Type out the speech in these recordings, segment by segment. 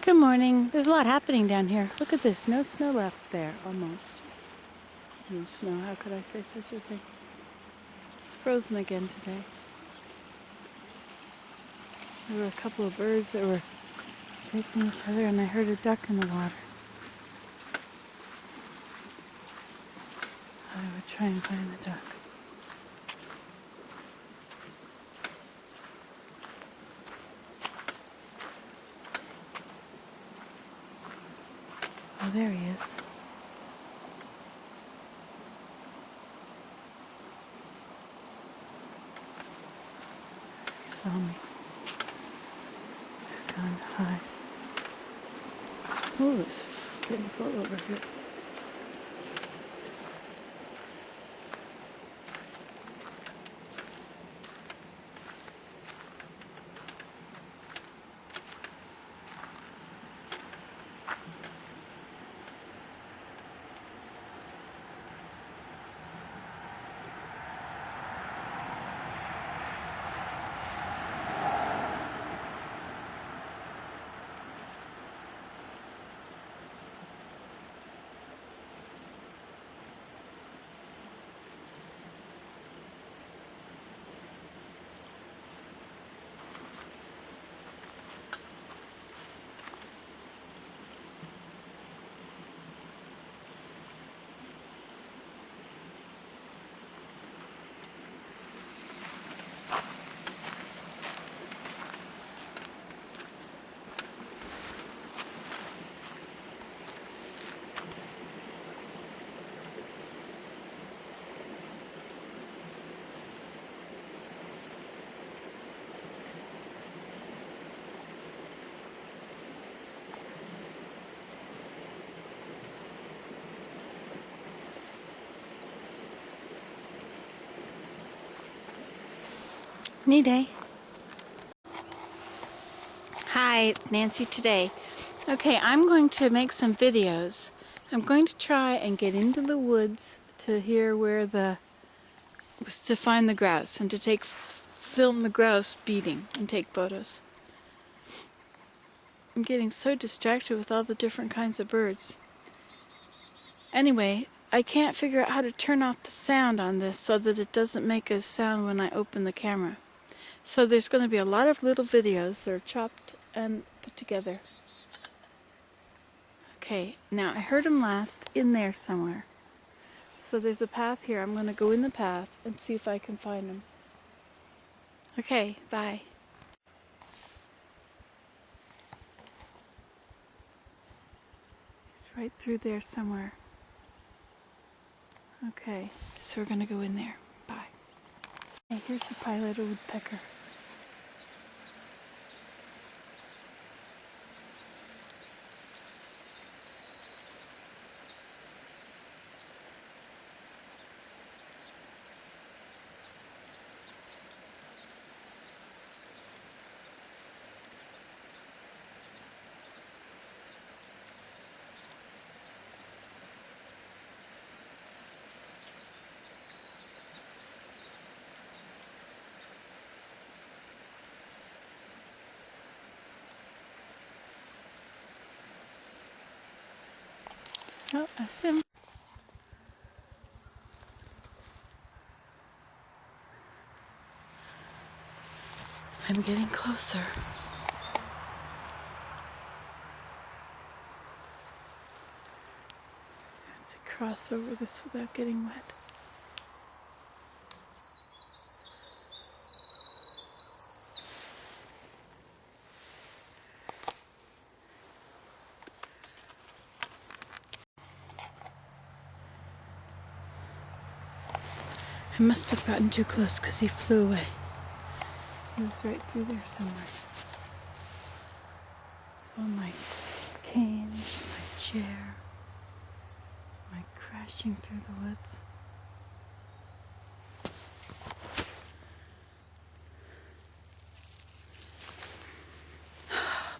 Good morning. There's a lot happening down here. Look at this. No snow left there, almost. No snow. How could I say such a thing? It's frozen again today. There were a couple of birds that were facing each other, and I heard a duck in the water. I would try and find the duck. Oh, there he is. He saw me. He's gone to hide. Oh, it's getting full over here. Neat day. Hi, it's Nancy today. Okay, I'm going to make some videos. I'm going to try and get into the woods to hear where to find the grouse and to film the grouse beating and take photos. I'm getting so distracted with all the different kinds of birds. Anyway, I can't figure out how to turn off the sound on this so that it doesn't make a sound when I open the camera. So there's going to be a lot of little videos that are chopped and put together. Okay, now I heard him last in there somewhere. So there's a path here. I'm going to go in the path and see if I can find him. Okay, bye. He's right through there somewhere. Okay, so we're going to go in there. Bye. Okay, here's the pileated woodpecker. Oh, that's him. I'm getting closer. Let's cross over this without getting wet. I must have gotten too close because he flew away. He was right through there somewhere. With all my canes, my chair, my crashing through the woods.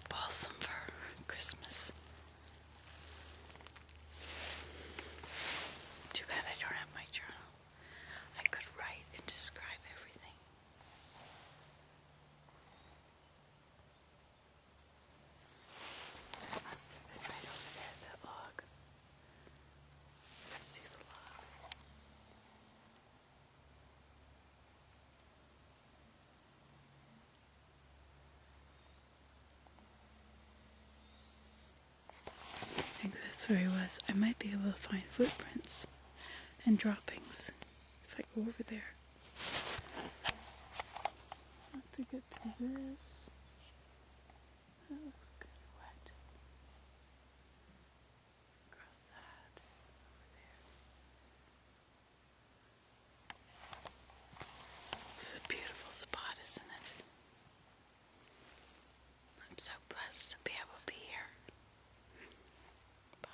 Balsam for Christmas. Too bad I don't have my journal. I could write and describe everything. that's where he was. I might be able to find footprints and droppings if I go over there. Have to get through this. That looks kind of wet. Across that. Over there. This is a beautiful spot, isn't it? I'm so blessed to be able to be here. Bye.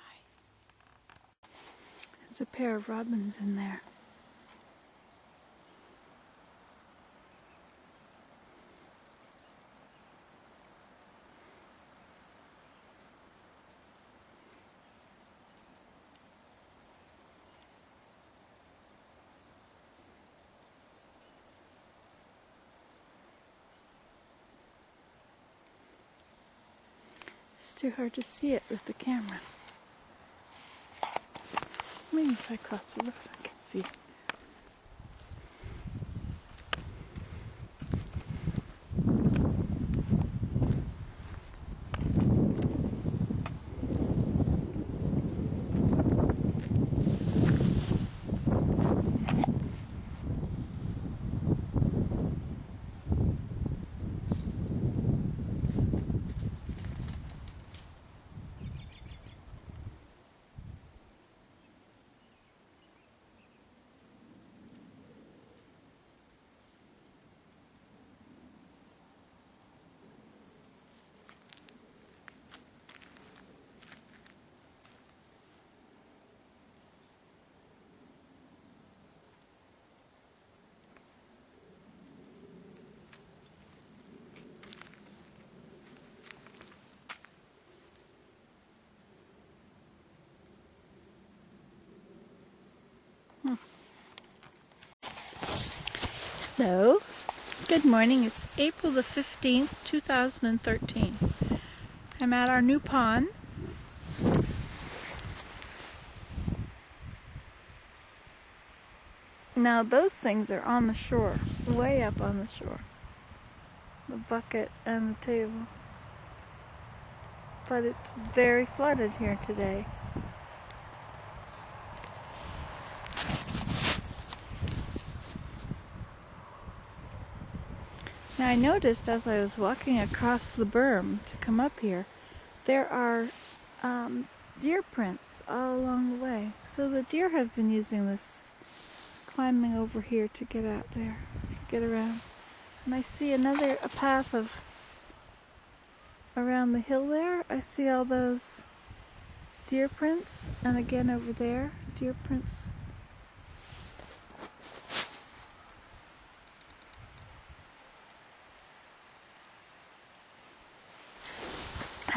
There's a pair of robins in there. It's too hard to see it with the camera. Maybe if I cross the road I can see it. Hello. Good morning. It's April the 15th, 2013. I'm at our new pond. Now those things are on the shore, way up on the shore. The bucket and the table. But it's very flooded here today. Now I noticed as I was walking across the berm to come up here, there are deer prints all along the way. So the deer have been using this, climbing over here to get out there, to get around. And I see a path of around the hill there. I see all those deer prints, and again over there, deer prints.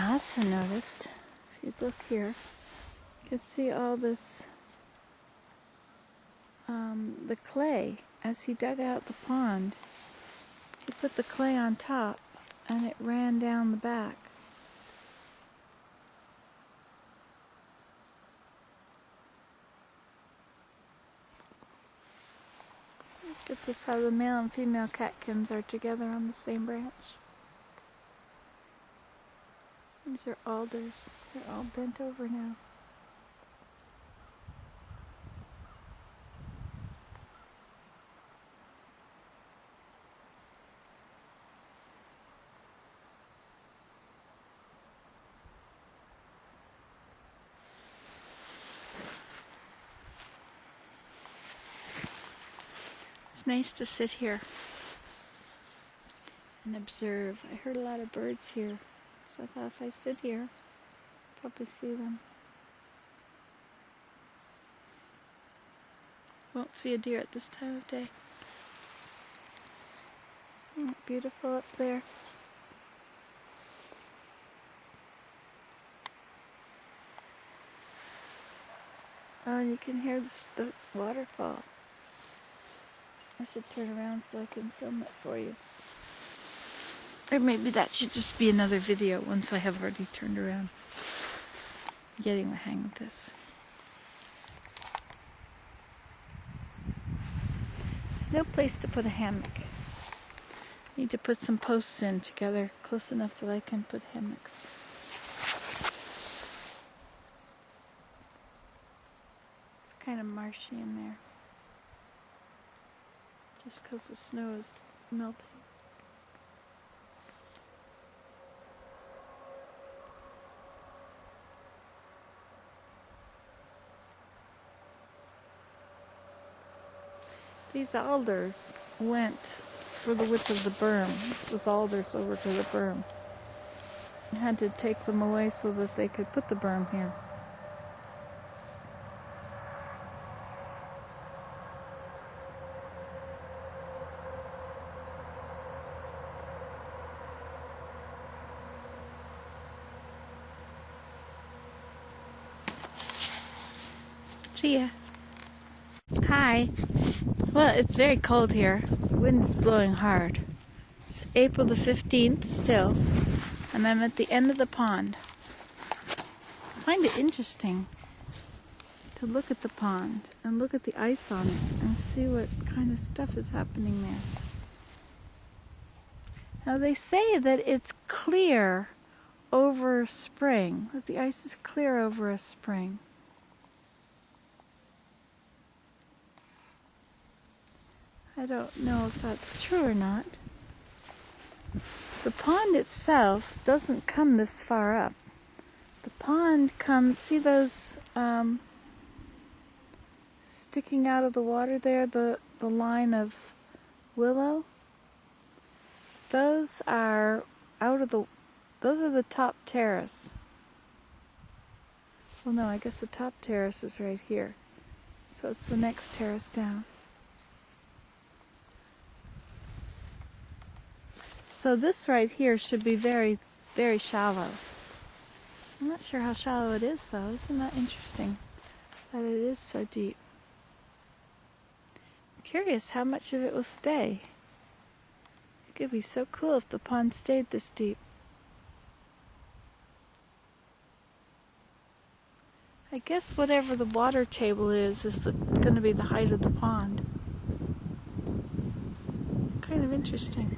I also noticed, if you look here, you can see all this, the clay. As he dug out the pond, he put the clay on top, and it ran down the back. Look at this, how the male and female catkins are together on the same branch. These are alders. They're all bent over now. It's nice to sit here and observe. I heard a lot of birds here, so I thought if I sit here, I'll probably see them. Won't see a deer at this time of day. Isn't it beautiful up there? Oh, and you can hear the waterfall. I should turn around so I can film it for you. Or maybe that should just be another video once I have already turned around. I'm getting the hang of this. There's no place to put a hammock. I need to put some posts in together close enough that I can put hammocks. kind of marshy in there. Just because the snow is melting. These alders went for the width of the berm. This was alders over to the berm. I had to take them away so that they could put the berm here. See ya. Hi. Well, it's very cold here. The wind is blowing hard. It's April the 15th still, and I'm at the end of the pond. I find it interesting to look at the pond and look at the ice on it and see what kind of stuff is happening there. Now they say that it's clear over spring, that the ice is clear over a spring. I don't know if that's true or not. The pond itself doesn't come this far up. The pond comes, see those sticking out of the water there, the line of willow? Those are those are the top terrace. Well, no, I guess the top terrace is right here. So it's the next terrace down. So this right here should be very, very shallow. I'm not sure how shallow it is, though. Isn't that interesting that it is so deep? I'm curious how much of it will stay. It could be so cool if the pond stayed this deep. I guess whatever the water table is going to be the height of the pond. Kind of interesting.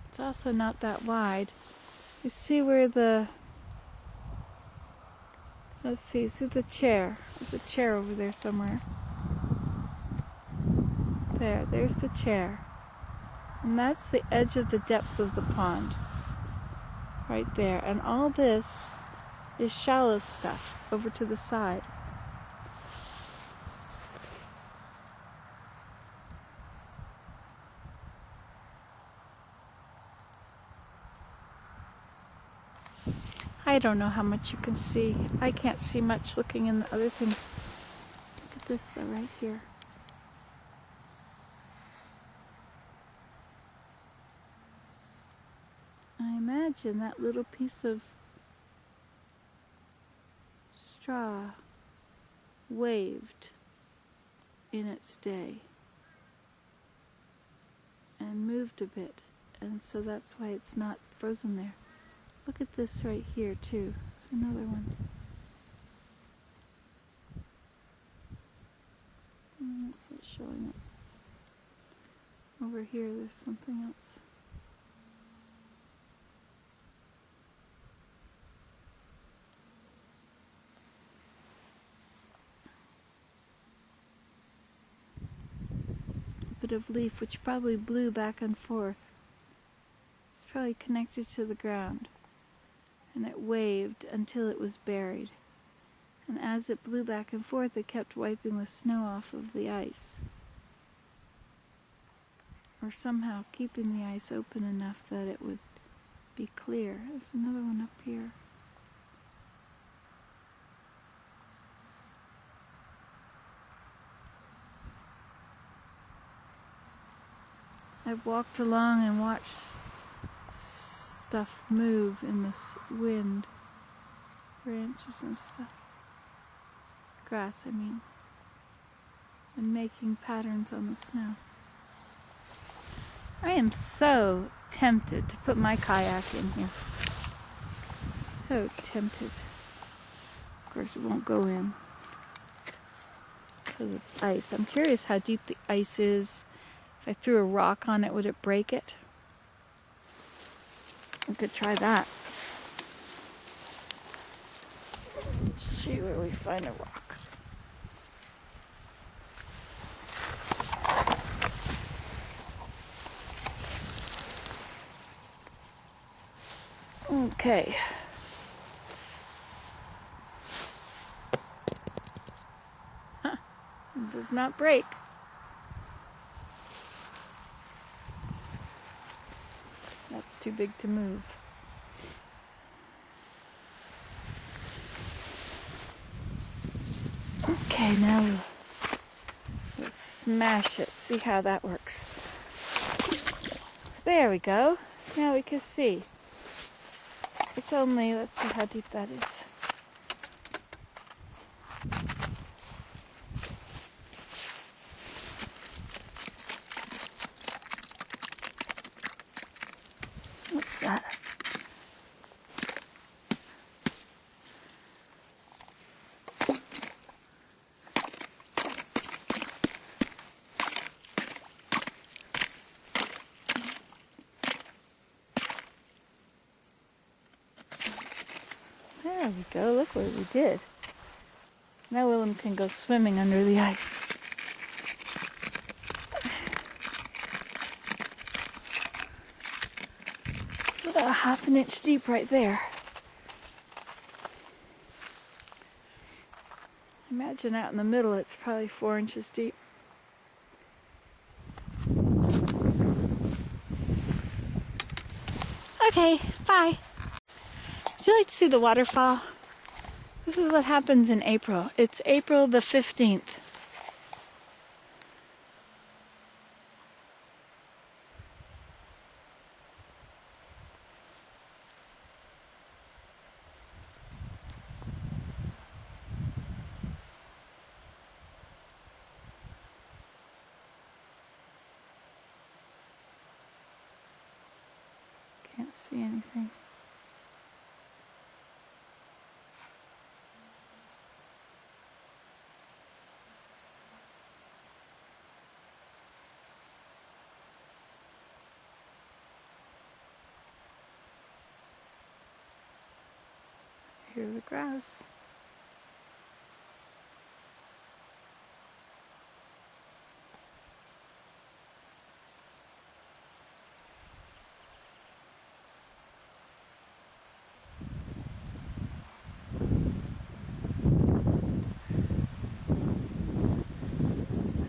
It's also not that wide. You see where let's see the chair. There's a chair over there somewhere. There's the chair. And that's the edge of the depth of the pond. Right there. And all this is shallow stuff over to the side. I don't know how much you can see. I can't see much looking in the other thing. Look at this though, right here. I imagine that little piece of straw waved in its day and moved a bit, and so that's why it's not frozen there. Look at this right here too. There's another one. That's not showing it. Over here there's something else. A bit of leaf which probably blew back and forth. It's probably connected to the ground. And it waved until it was buried. And as it blew back and forth, it kept wiping the snow off of the ice. Or somehow keeping the ice open enough that it would be clear. There's another one up here. I've walked along and watched stuff move in this wind, branches and stuff, grass I mean, and making patterns on the snow. I am so tempted to put my kayak in here. So tempted. Of course it won't go in because it's ice. I'm curious how deep the ice is. If I threw a rock on it, would it break it? We could try that. see where we find a rock. Okay. Huh. It does not break. That's too big to move. Okay, now we'll smash it. See how that works. There we go. Now we can see. It's only, let's see how deep that is. What's that? There we go. Look what we did. Now Willem can go swimming under the ice. About 1/2 inch deep right there. Imagine out in the middle, it's probably 4 inches deep. Okay, bye. Would you like to see the waterfall? This is what happens in April. It's April the 15th. Can't see anything. Here are the grouse.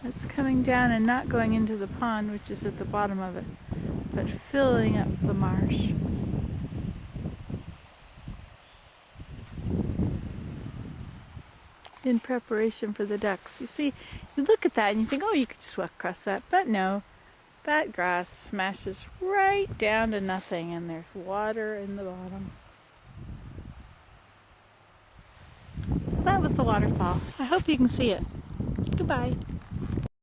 It's coming down and not going into the pond, which is at the bottom of it, but filling up the marsh. In preparation for the ducks. You see, you look at that and you think, oh, you could just walk across that, but no. That grass smashes right down to nothing and there's water in the bottom. So that was the waterfall. I hope you can see it. Goodbye.